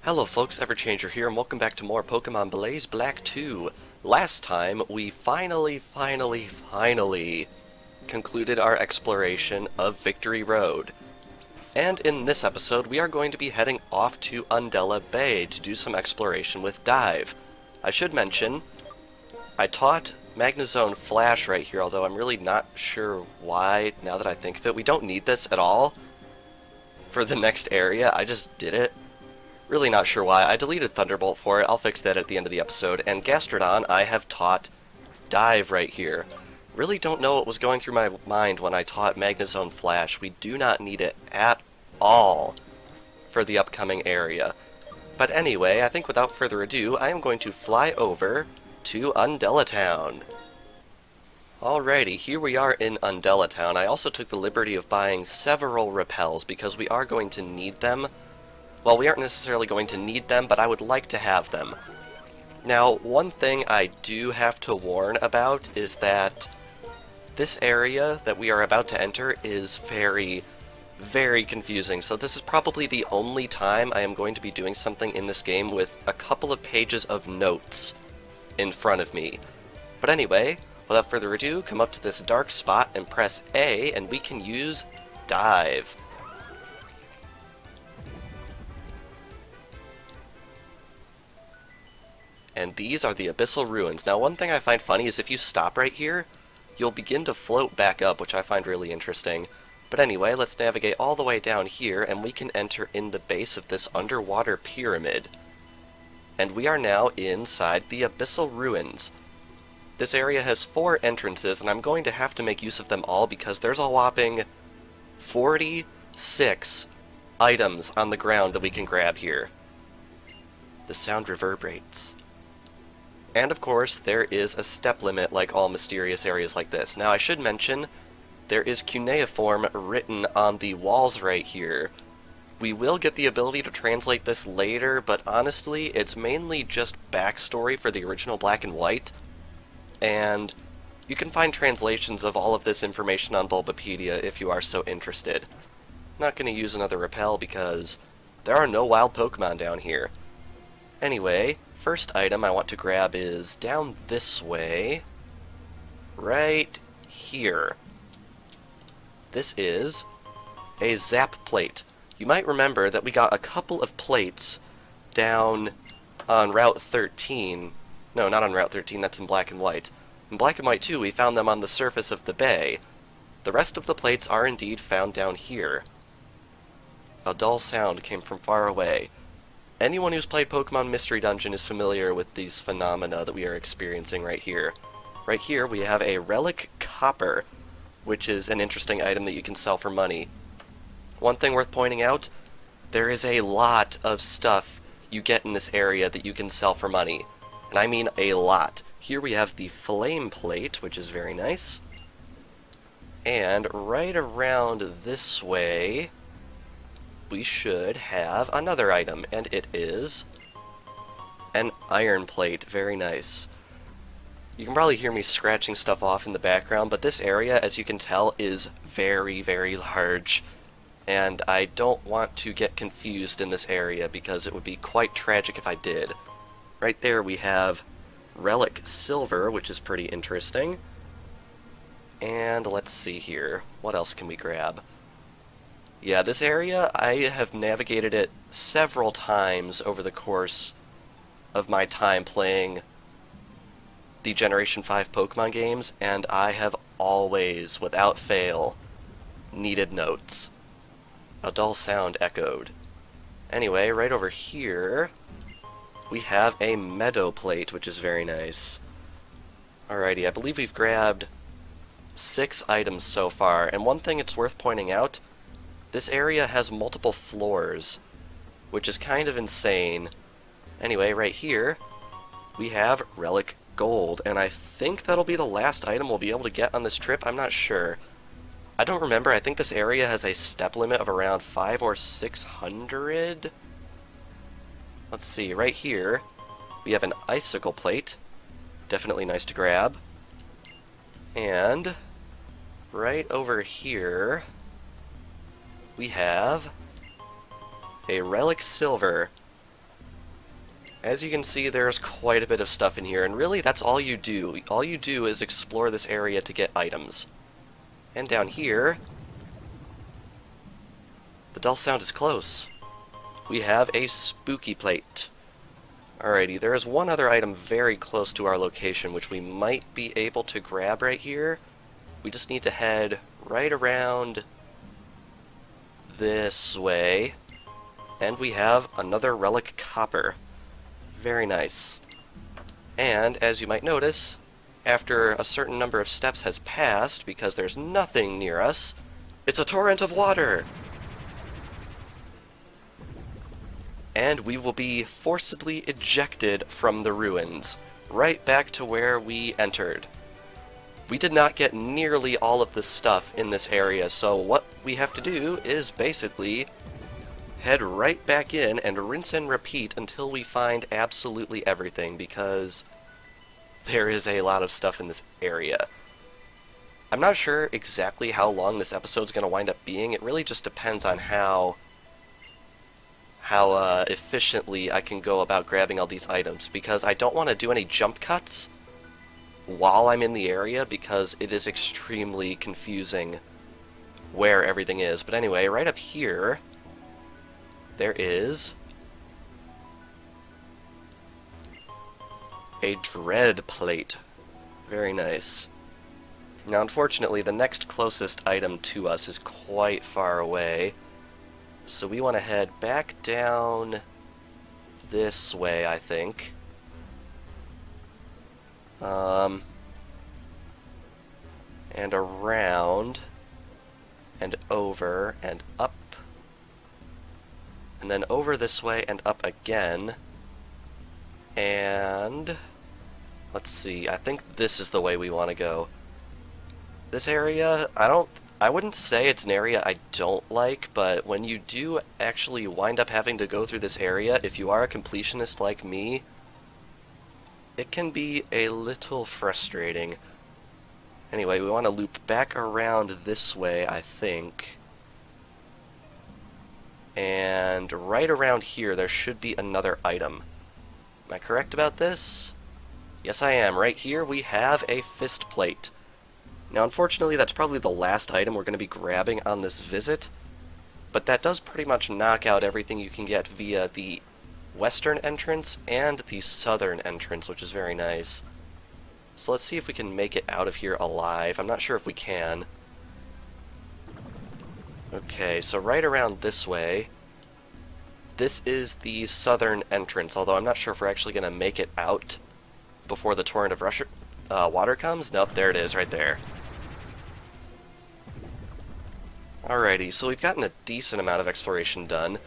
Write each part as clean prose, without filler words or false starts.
Hello folks, Everchanger here, and welcome back to more Pokemon Blaze Black 2. Last time, we finally concluded our exploration of Victory Road. And in this episode, we are going to be heading off to Undella Bay to do some exploration with Dive. I should mention, I taught Magnezone Flash right here, although I'm really not sure why, now that I think of it. We don't need this at all for the next area, I just did it. Really not sure why. I deleted Thunderbolt for it. I'll fix that at the end of the episode. And Gastrodon, I have taught Dive right here. Really don't know what was going through my mind when I taught Magnezone Flash. We do not need it at all for the upcoming area. But anyway, I think without further ado, I am going to fly over to Undella Town. Alrighty, here we are in Undella Town. I also took the liberty of buying several repels because we are going to need them. Well, we aren't necessarily going to need them, but I would like to have them. Now, one thing I do have to warn about is that this area that we are about to enter is very confusing. So this is probably the only time I am going to be doing something in this game with a couple of pages of notes in front of me. But anyway, without further ado, come up to this dark spot and press A, and we can use Dive. And these are the Abyssal Ruins. Now, one thing I find funny is if you stop right here, you'll begin to float back up, which I find really interesting. But anyway, let's navigate all the way down here, and we can enter in the base of this underwater pyramid. And we are now inside the Abyssal Ruins. This area has 4 entrances, and I'm going to have to make use of them all because there's a whopping 46 items on the ground that we can grab here. The sound reverberates. And of course, there is a step limit like all mysterious areas like this. Now, I should mention, there is cuneiform written on the walls right here. We will get the ability to translate this later, but honestly, it's mainly just backstory for the original Black and White. And you can find translations of all of this information on Bulbapedia if you are so interested. I'm not going to use another repel because there are no wild Pokemon down here. Anyway, first item I want to grab is down this way, right here. This is a Zap Plate. You might remember that we got a couple of plates down on Route 13. No, not on Route 13, that's in Black and White. In Black and White 2, we found them on the surface of the bay. The rest of the plates are indeed found down here. A dull sound came from far away. Anyone who's played Pokemon Mystery Dungeon is familiar with these phenomena that we are experiencing right here. Right here we have a Relic Copper, which is an interesting item that you can sell for money. One thing worth pointing out, there is a lot of stuff you get in this area that you can sell for money. And I mean a lot. Here we have the Flame Plate, which is very nice. And right around this way, we should have another item, and it is an Iron Plate. Very nice. You can probably hear me scratching stuff off in the background, but this area, as you can tell, is very large. And I don't want to get confused in this area because it would be quite tragic if I did. Right there we have Relic Silver, which is pretty interesting. And let's see here. What else can we grab? Yeah, this area, I have navigated it several times over the course of my time playing the Generation 5 Pokemon games, and I have always, without fail, needed notes. A dull sound echoed. Anyway, right over here, we have a Meadow Plate, which is very nice. Alrighty, I believe we've grabbed 6 items so far, and one thing it's worth pointing out, this area has multiple floors, which is kind of insane. Anyway, right here, we have Relic Gold, and I think that'll be the last item we'll be able to get on this trip. I'm not sure. I don't remember. I think this area has a step limit of around 500 or 600. Let's see, right here, we have an Icicle Plate. Definitely nice to grab. And right over here, we have a Relic Silver, As you can see, there's quite a bit of stuff in here, and really that's all you do. All you do is explore this area to get items. And down here, the dull sound is close. We have a spooky plate. Alrighty, there is one other item very close to our location, which we might be able to grab right here. We just need to head right around this way, and we have another relic copper. Very nice. And, as you might notice, after a certain number of steps has passed, because there's nothing near us, it's a torrent of water! And we will be forcibly ejected from the ruins, right back to where we entered. We did not get nearly all of the stuff in this area, so what we have to do is basically head right back in and rinse and repeat until we find absolutely everything, because there is a lot of stuff in this area. I'm not sure exactly how long this episode's going to wind up being. It really just depends on how efficiently I can go about grabbing all these items, because I don't want to do any jump cuts while I'm in the area, because it is extremely confusing where everything is. But anyway, right up here, there is a dread plate. Very nice. Now, unfortunately, the next closest item to us is quite far away, so we want to head back down this way, I think. And around, and over, and up, and then over this way, and up again, and let's see, I think this is the way we want to go. This area, I wouldn't say it's an area I don't like, but when you do actually wind up having to go through this area, if you are a completionist like me, it can be a little frustrating. Anyway, we want to loop back around this way, I think. And right around here, there should be another item. Am I correct about this? Yes, I am. Right here, we have a fist plate. Now, unfortunately, that's probably the last item we're going to be grabbing on this visit, but that does pretty much knock out everything you can get via the western entrance and the southern entrance, which is very nice. So let's see if we can make it out of here alive. I'm not sure if we can. Okay, so right around this way, this is the southern entrance, although I'm not sure if we're actually going to make it out before the torrent of water comes. Nope, there it is, right there. Alrighty, so we've gotten a decent amount of exploration done.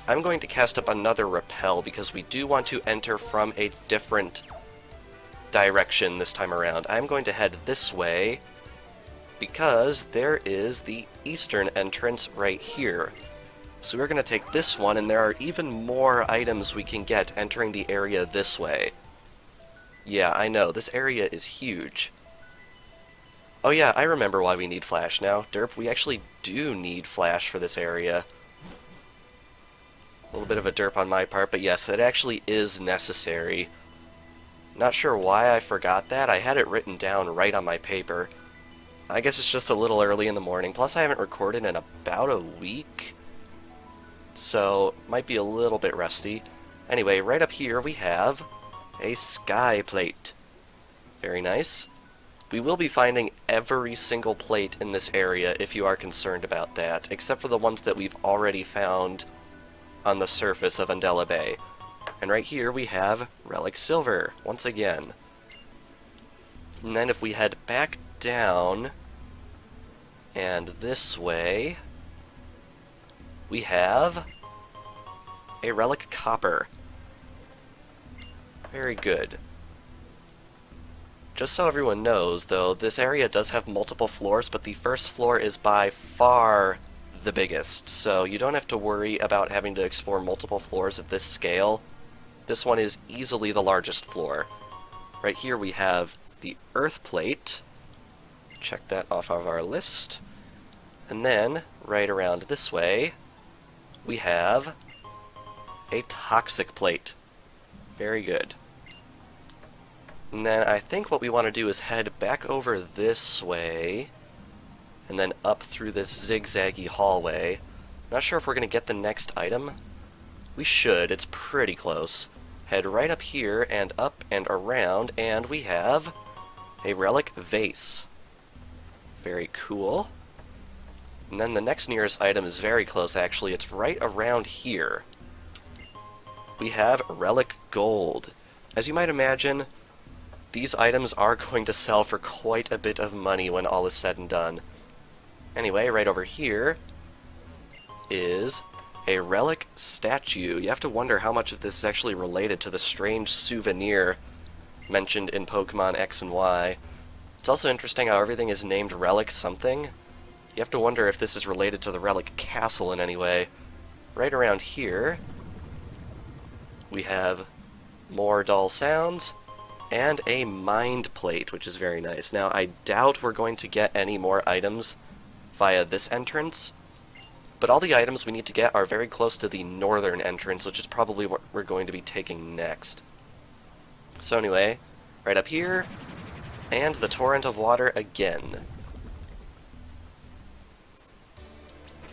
I'm going to cast up another repel, because we do want to enter from a different direction this time around. I'm going to head this way, because there is the eastern entrance right here. So we're going to take this one, and there are even more items we can get entering the area this way. Yeah, I know, this area is huge. Oh yeah, I remember why we need flash now. Derp, we actually do need flash for this area. A little bit of a derp on my part, but yes, that actually is necessary. Not sure why I forgot that. I had it written down right on my paper. I guess it's just a little early in the morning, plus I haven't recorded in about a week, so might be a little bit rusty. Anyway, right up here we have a sky plate. Very nice. We will be finding every single plate in this area if you are concerned about that, except for the ones that we've already found on the surface of Undella Bay. And right here we have relic silver, once again. And then if we head back down, and this way, we have a relic copper. Very good. Just so everyone knows, though, this area does have multiple floors, but the first floor is by far the biggest, so you don't have to worry about having to explore multiple floors at this scale. This one is easily the largest floor. Right here we have the earth plate. Check that off of our list. And then, right around this way, we have a toxic plate. Very good. And then I think what we want to do is head back over this way, and then up through this zigzaggy hallway. Not sure if we're going to get the next item. We should, it's pretty close. Head right up here, and up and around, and we have a relic vase. Very cool. And then the next nearest item is very close, actually. It's right around here. We have relic gold. As you might imagine, these items are going to sell for quite a bit of money when all is said and done. Anyway, right over here is a relic statue. You have to wonder how much of this is actually related to the strange souvenir mentioned in Pokemon X and Y. It's also interesting how everything is named Relic something. You have to wonder if this is related to the Relic Castle in any way. Right around here, we have more dull sounds, and a mind plate, which is very nice. Now, I doubt we're going to get any more items via this entrance, but all the items we need to get are very close to the northern entrance, which is probably what we're going to be taking next. So anyway, right up here, and the torrent of water again.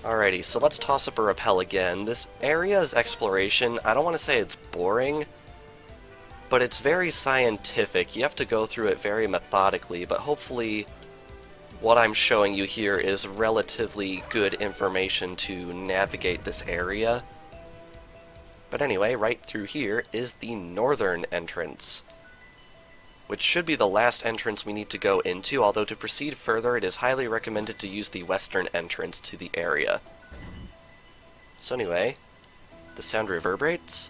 Alrighty, so let's toss up a rappel again. This area's exploration, I don't want to say it's boring, but it's very scientific. You have to go through it very methodically, but hopefully what I'm showing you here is relatively good information to navigate this area. But anyway, right through here is the northern entrance, which should be the last entrance we need to go into, although to proceed further it is highly recommended to use the western entrance to the area. So anyway, the sound reverberates,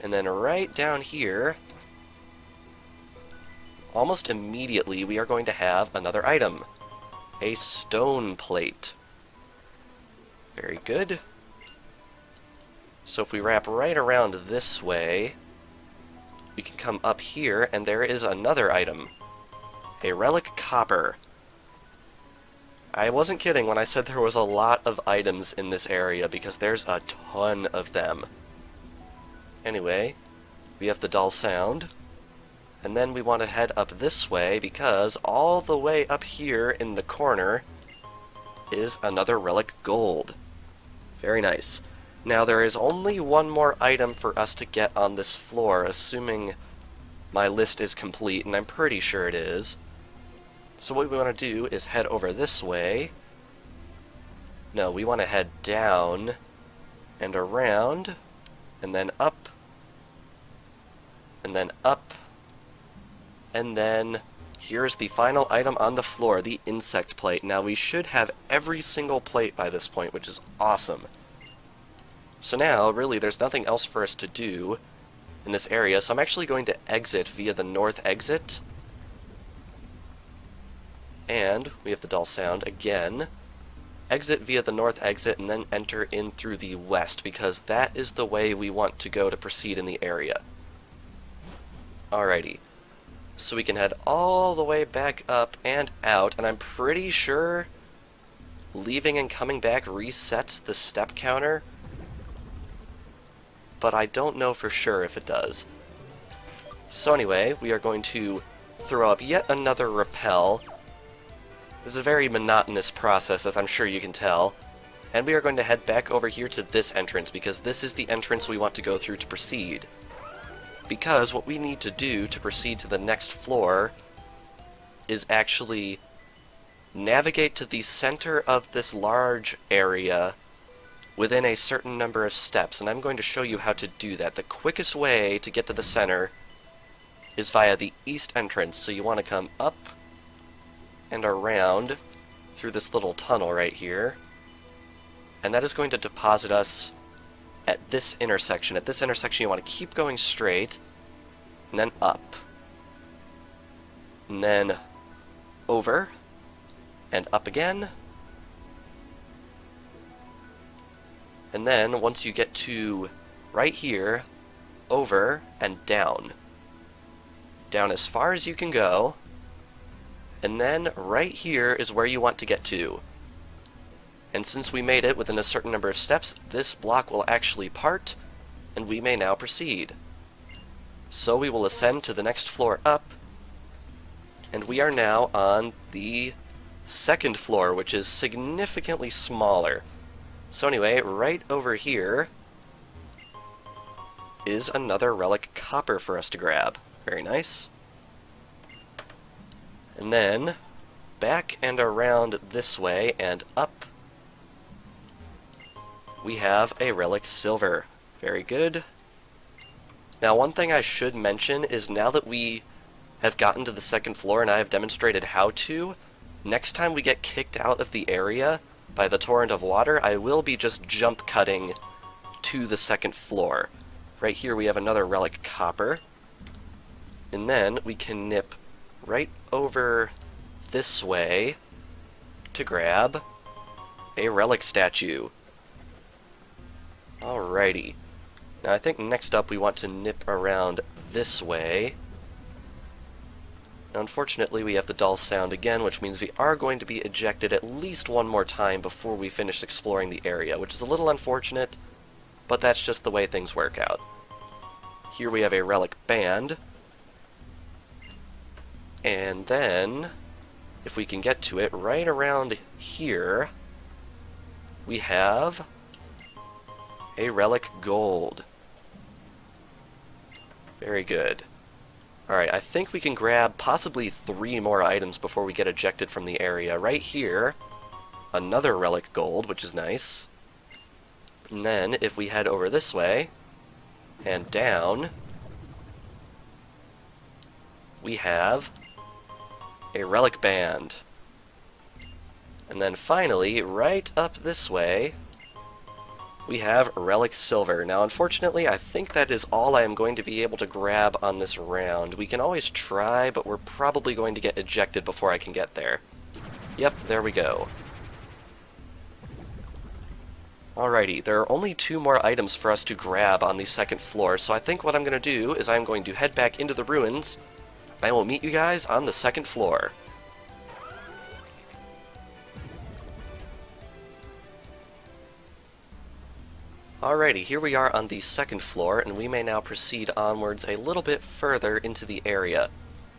and then right down here, almost immediately we are going to have another item. A stone plate. Very good. So if we wrap right around this way, we can come up here, and there is another item. A relic copper. I wasn't kidding when I said there was a lot of items in this area, because there's a ton of them. Anyway, we have the dull sound, and then we want to head up this way, because all the way up here in the corner is another relic gold. Very nice. Now there is only one more item for us to get on this floor, assuming my list is complete, and I'm pretty sure it is. So what we want to do is head over this way. No, we want to head down and around, and then up, and then up, and then here's the final item on the floor, the insect plate. Now we should have every single plate by this point, which is awesome. So now, really, there's nothing else for us to do in this area, so I'm actually going to exit via the north exit. And we have the dull sound again. Exit via the north exit and then enter in through the west, because that is the way we want to go to proceed in the area. Alrighty. So we can head all the way back up and out, and I'm pretty sure leaving and coming back resets the step counter, but I don't know for sure if it does. So anyway, we are going to throw up yet another rappel. This is a very monotonous process, as I'm sure you can tell, and we are going to head back over here to this entrance, because this is the entrance we want to go through to proceed. Because what we need to do to proceed to the next floor is actually navigate to the center of this large area within a certain number of steps, and I'm going to show you how to do that. The quickest way to get to the center is via the east entrance, so you want to come up and around through this little tunnel right here, and that is going to deposit us at this intersection. At this intersection you want to keep going straight, and then up, and then over, and up again, and then once you get to right here, over and down. Down as far as you can go, and then right here is where you want to get to. And since we made it within a certain number of steps, this block will actually part, and we may now proceed. So we will ascend to the next floor up, and we are now on the second floor, which is significantly smaller. So anyway, right over here is another relic copper for us to grab. Very nice. And then back and around this way and up, we have a relic silver. Very good. Now, one thing I should mention is now that we have gotten to the second floor and I have demonstrated how to, next time we get kicked out of the area by the torrent of water, I will be just jump cutting to the second floor. Right here we have another relic copper, and then we can nip right over this way to grab a relic statue. Alrighty. Now I think next up we want to nip around this way. Now, unfortunately we have the dull sound again, which means we are going to be ejected at least one more time before we finish exploring the area, which is a little unfortunate, but that's just the way things work out. Here we have a relic band, and then, if we can get to it, right around here, we have a relic gold. Very good. Alright, I think we can grab possibly 3 more items before we get ejected from the area. Right here, another relic gold, which is nice. And then, if we head over this way, and down, we have a relic band. And then finally, right up this way, we have relic silver. Now, unfortunately, I think that is all I am going to be able to grab on this round. We can always try, but we're probably going to get ejected before I can get there. Yep, there we go. Alrighty, there are only 2 more items for us to grab on the second floor, so I think what I'm going to do is I'm going to head back into the ruins. I will meet you guys on the second floor. Alrighty, here we are on the second floor, and we may now proceed onwards a little bit further into the area.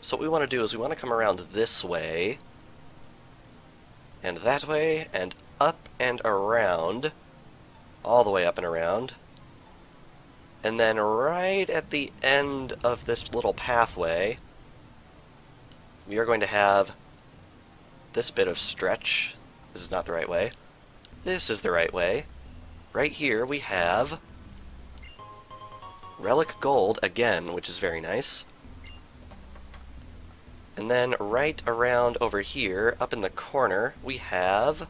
So what we want to do is we want to come around this way, and that way, and up and around, all the way up and around. And then right at the end of this little pathway, we are going to have this bit of stretch. This is not the right way. This is the right way. Right here we have relic gold again, which is very nice. And then right around over here, up in the corner, we have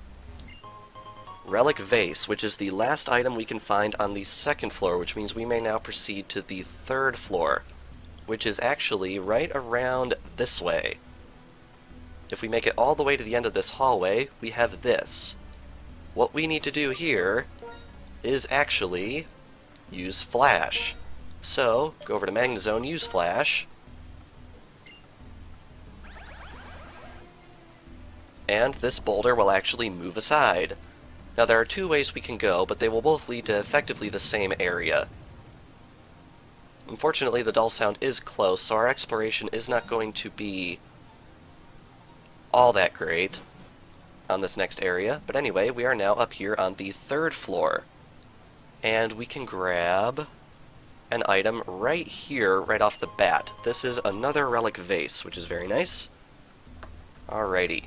relic vase, which is the last item we can find on the second floor, which means we may now proceed to the third floor, which is actually right around this way. If we make it all the way to the end of this hallway, we have this. What we need to do here is actually use flash. So, go over to Magnezone, use flash, and this boulder will actually move aside. Now there are 2 ways we can go, but they will both lead to effectively the same area. Unfortunately, the dull sound is close, so our exploration is not going to be all that great on this next area. But anyway, we are now up here on the third floor, and we can grab an item right here, right off the bat. This is another relic vase, which is very nice. Alrighty.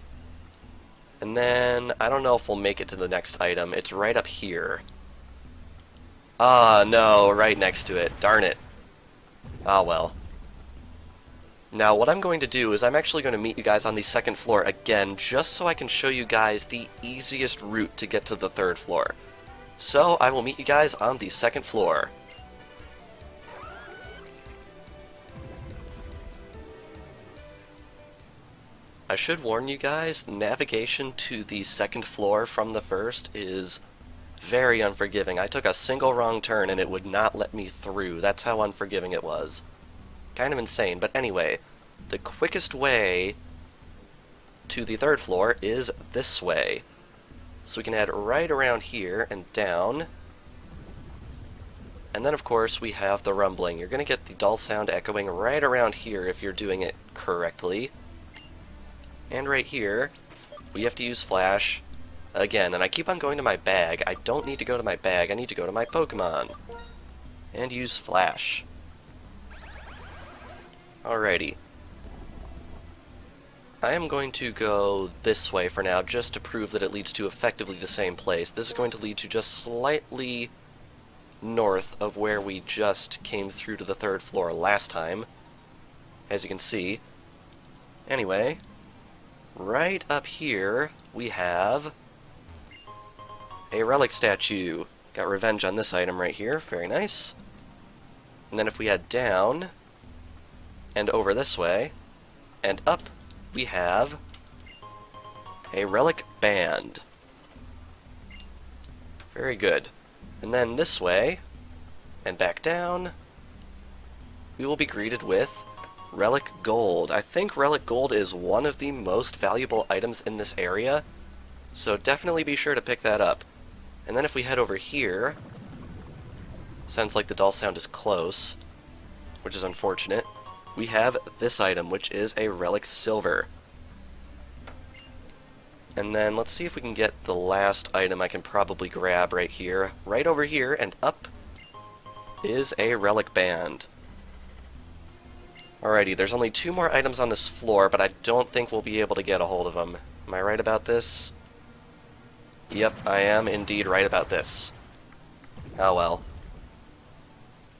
And then, I don't know if we'll make it to the next item. It's right up here. Ah, no, right next to it. Darn it. Ah, well. Now, what I'm going to do is I'm actually going to meet you guys on the second floor again, just so I can show you guys the easiest route to get to the third floor. So, I will meet you guys on the second floor. I should warn you guys, navigation to the second floor from the first is very unforgiving. I took a single wrong turn and it would not let me through. That's how unforgiving it was. Kind of insane, but anyway, the quickest way to the third floor is this way. So we can head right around here and down. And then, of course, we have the rumbling. You're going to get the dull sound echoing right around here if you're doing it correctly. And right here, we have to use flash again. And I keep on going to my bag. I don't need to go to my bag. I need to go to my Pokémon. And use flash. Alrighty. I am going to go this way for now, just to prove that it leads to effectively the same place. This is going to lead to just slightly north of where we just came through to the 3rd floor last time, as you can see. Anyway, right up here we have a relic statue. Got revenge on this item right here, very nice. And then if we head down, and over this way, and up, we have a relic band. Very good. And then this way, and back down, we will be greeted with relic gold. I think relic gold is one of the most valuable items in this area, so definitely be sure to pick that up. And then if we head over here, sounds like the dull sound is close, which is unfortunate. We have this item, which is a relic silver. And then let's see if we can get the last item I can probably grab right here. Right over here and up is a relic band. Alrighty, there's only 2 more items on this floor, but I don't think we'll be able to get a hold of them. Am I right about this? Yep, I am indeed right about this. Oh well.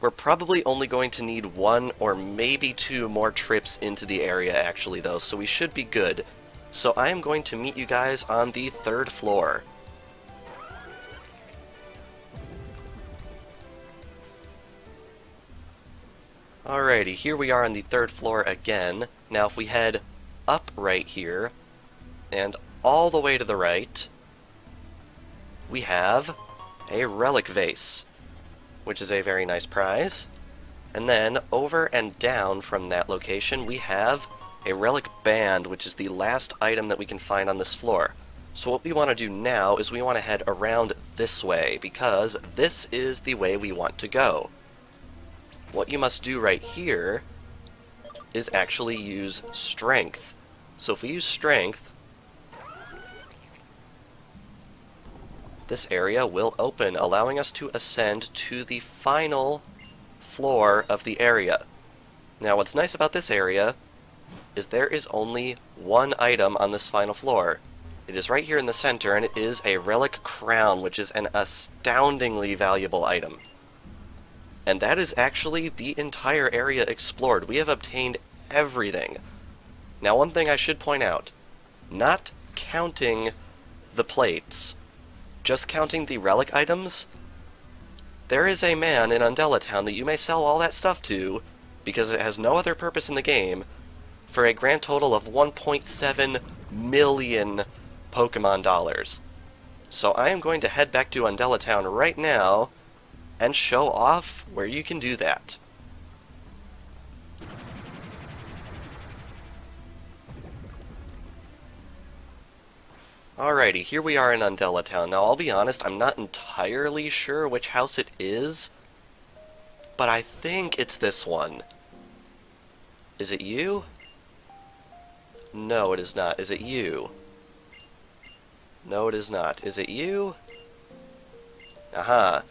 We're probably only going to need 1 or maybe 2 more trips into the area actually though, so we should be good. So I am going to meet you guys on the 3rd floor. Alrighty, here we are on the 3rd floor again. Now if we head up right here, and all the way to the right, we have a relic vase, which is a very nice prize. And then over and down from that location we have a relic band, which is the last item that we can find on this floor. So what we want to do now is we want to head around this way, because this is the way we want to go. What you must do right here is actually use strength. So if we use strength, this area will open, allowing us to ascend to the final floor of the area. Now what's nice about this area is there is only 1 item on this final floor. It is right here in the center, and it is a relic crown, which is an astoundingly valuable item. And that is actually the entire area explored. We have obtained everything. Now one thing I should point out, not counting the plates, just counting the relic items, there is a man in Undella Town that you may sell all that stuff to, because it has no other purpose in the game, for a grand total of 1.7 million Pokemon dollars. So I am going to head back to Undella Town right now and show off where you can do that. Alrighty, here we are in Undella Town. Now I'll be honest, I'm not entirely sure which house it is, but I think it's this one. Is it you? No, it is not. Is it you? No, it is not. Is it you? Aha.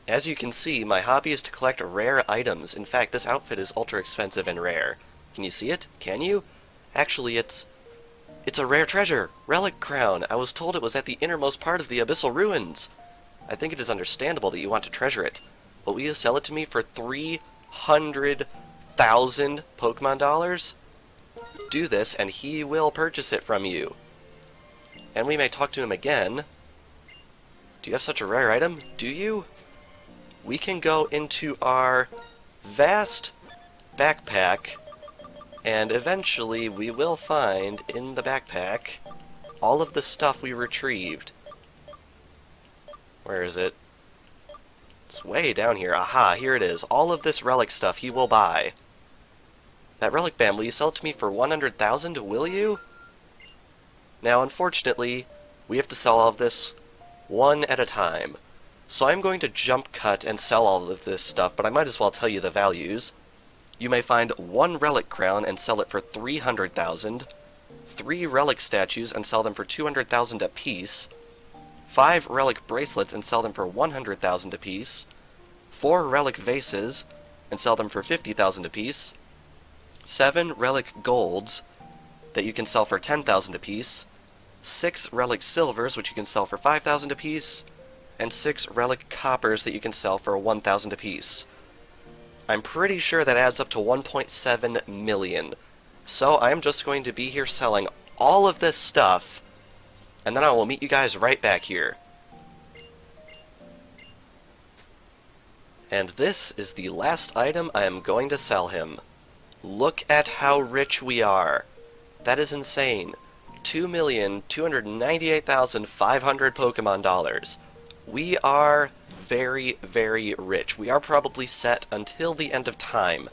As you can see, my hobby is to collect rare items. In fact, this outfit is ultra expensive and rare. Can you see it? Can you? Actually, it's a rare treasure! Relic crown! I was told it was at the innermost part of the Abyssal ruins! I think it is understandable that you want to treasure it, but will you sell it to me for 300,000 Pokemon dollars? Do this, and he will purchase it from you. And we may talk to him again. Do you have such a rare item? Do you? We can go into our vast backpack, and eventually we will find in the backpack all of the stuff we retrieved. Where is it? It's way down here. Aha, here it is. All of this relic stuff he will buy. That relic band, will you sell it to me for 100,000, will you? Now, unfortunately, we have to sell all of this one at a time. So I'm going to jump cut and sell all of this stuff, but I might as well tell you the values. You may find 1 relic crown and sell it for 300,000, 3 relic statues and sell them for 200,000 apiece, 5 relic bracelets and sell them for 100,000 apiece, 4 relic vases and sell them for 50,000 apiece, 7 relic golds that you can sell for 10,000 apiece, 6 relic silvers which you can sell for 5,000 apiece, and 6 relic coppers that you can sell for 1,000 apiece. I'm pretty sure that adds up to 1.7 million. So I'm just going to be here selling all of this stuff, and then I will meet you guys right back here. And this is the last item I am going to sell him. Look at how rich we are. That is insane. 2,298,500 Pokemon dollars. We are very, very rich. We are probably set until the end of time.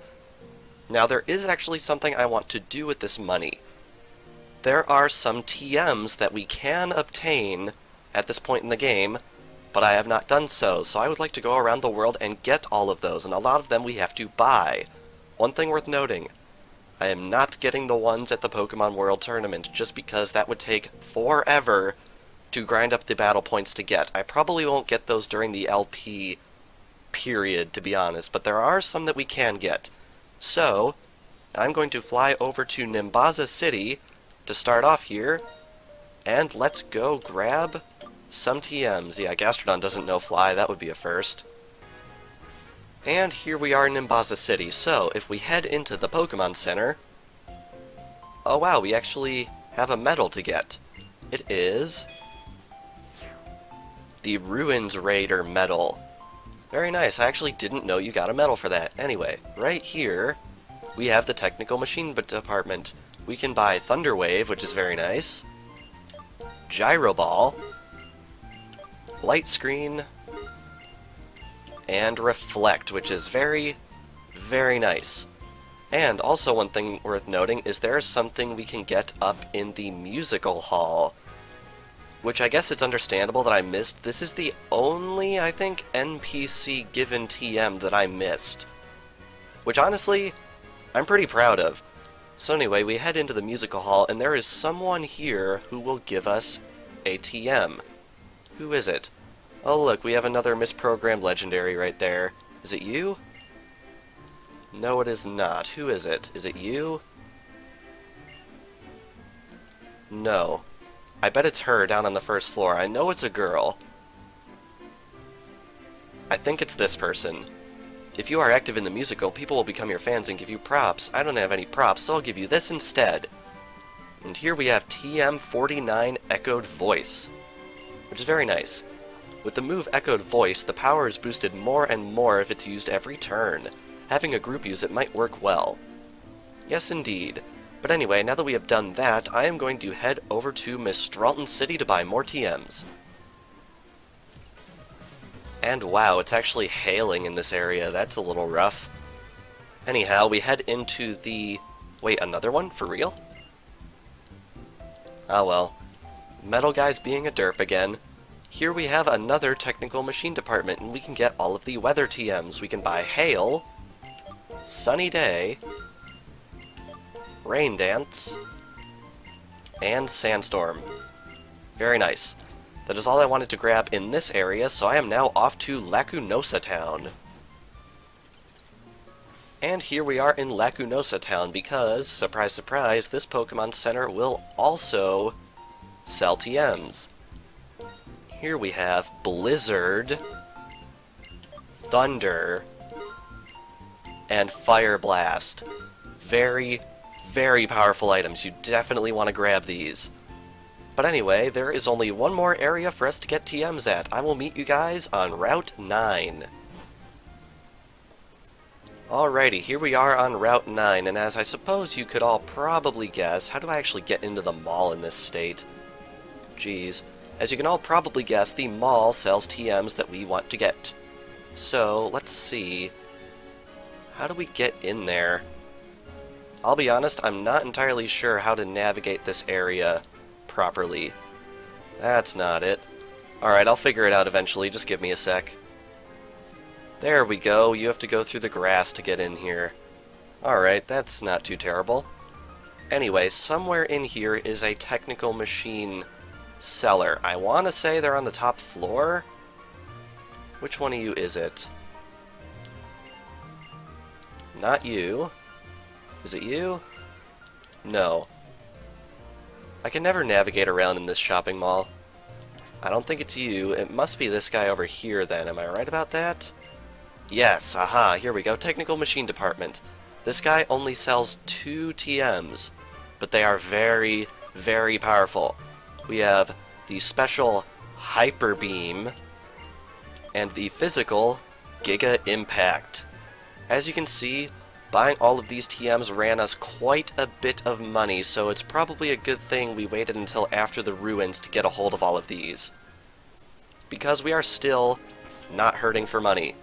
Now, there is actually something I want to do with this money. There are some TMs that we can obtain at this point in the game, but I have not done so, so I would like to go around the world and get all of those, and a lot of them we have to buy. One thing worth noting, I am not getting the ones at the Pokemon World Tournament, just because that would take forever to grind up the battle points to get. I probably won't get those during the LP period, to be honest, but there are some that we can get. So, I'm going to fly over to Nimbaza City to start off here, and let's go grab some TMs. Yeah, Gastrodon doesn't know fly, that would be a first. And here we are in Nimbaza City, so if we head into the Pokemon Center... Oh wow, we actually have a medal to get. It is the Ruins Raider medal. Very nice, I actually didn't know you got a medal for that. Anyway, right here, we have the Technical Machine Department. We can buy Thunder Wave, which is very nice, Gyro Ball, Light Screen, and Reflect, which is very, very nice. And also one thing worth noting is there is something we can get up in the Musical Hall, which I guess it's understandable that I missed. This is the only, I think, NPC given TM that I missed, which honestly, I'm pretty proud of. So anyway, we head into the Musical Hall, and there is someone here who will give us a TM. Who is it? Oh look, we have another misprogrammed legendary right there. Is it you? No, it is not. Who is it? Is it you? No. I bet it's her down on the first floor. I know it's a girl. I think it's this person. If you are active in the musical, people will become your fans and give you props. I don't have any props, so I'll give you this instead. And here we have TM49 Echoed Voice, which is very nice. With the move Echoed Voice, the power is boosted more and more if it's used every turn. Having a group use it might work well. Yes, indeed. But anyway, now that we have done that, I am going to head over to Mistralton City to buy more TMs. And wow, it's actually hailing in this area. That's a little rough. Anyhow, we head into the... Wait, another one? For real? Oh well. Metal Guy's being a derp again. Here we have another Technical Machine Department, and we can get all of the weather TMs. We can buy Hail, Sunny Day, Rain Dance, and Sandstorm. Very nice. That is all I wanted to grab in this area, so I am now off to Lacunosa Town. And here we are in Lacunosa Town because, surprise surprise, this Pokemon Center will also sell TMs. Here we have Blizzard, Thunder, and Fire Blast. Very, very powerful items. You definitely want to grab these. But anyway, there is only one more area for us to get TMs at. I will meet you guys on Route 9. Alrighty, here we are on Route 9, and as I suppose you could all probably guess, how do I actually get into the mall in this state? Jeez. As you can all probably guess, the mall sells TMs that we want to get. So, let's see. How do we get in there? I'll be honest, I'm not entirely sure how to navigate this area properly. That's not it. Alright, I'll figure it out eventually, just give me a sec. There we go, you have to go through the grass to get in here. Alright, that's not too terrible. Anyway, somewhere in here is a technical machine cellar. I want to say they're on the top floor? Which one of you is it? Not you. Is it you? No. I can never navigate around in this shopping mall. I don't think it's you. It must be this guy over here then. Am I right about that? Yes, aha, here we go. Technical machine department. This guy only sells 2 TMs, but they are very, very powerful. We have the special Hyper Beam and the physical Giga Impact. As you can see, buying all of these TMs ran us quite a bit of money, so it's probably a good thing we waited until after the ruins to get a hold of all of these, because we are still not hurting for money.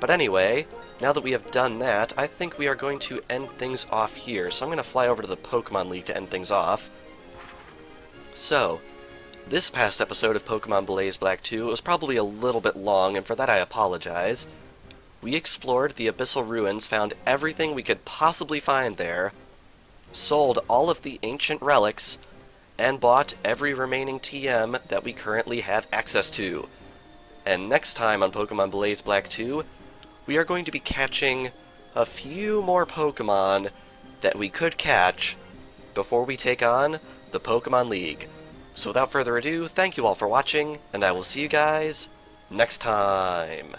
But anyway, now that we have done that, I think we are going to end things off here. So I'm going to fly over to the Pokémon League to end things off. So, this past episode of Pokémon Blaze Black 2 was probably a little bit long, and for that I apologize. We explored the Abyssal Ruins, found everything we could possibly find there, sold all of the ancient relics, and bought every remaining TM that we currently have access to. And next time on Pokémon Blaze Black 2, we are going to be catching a few more Pokémon that we could catch before we take on the Pokémon League. So without further ado, thank you all for watching, and I will see you guys next time.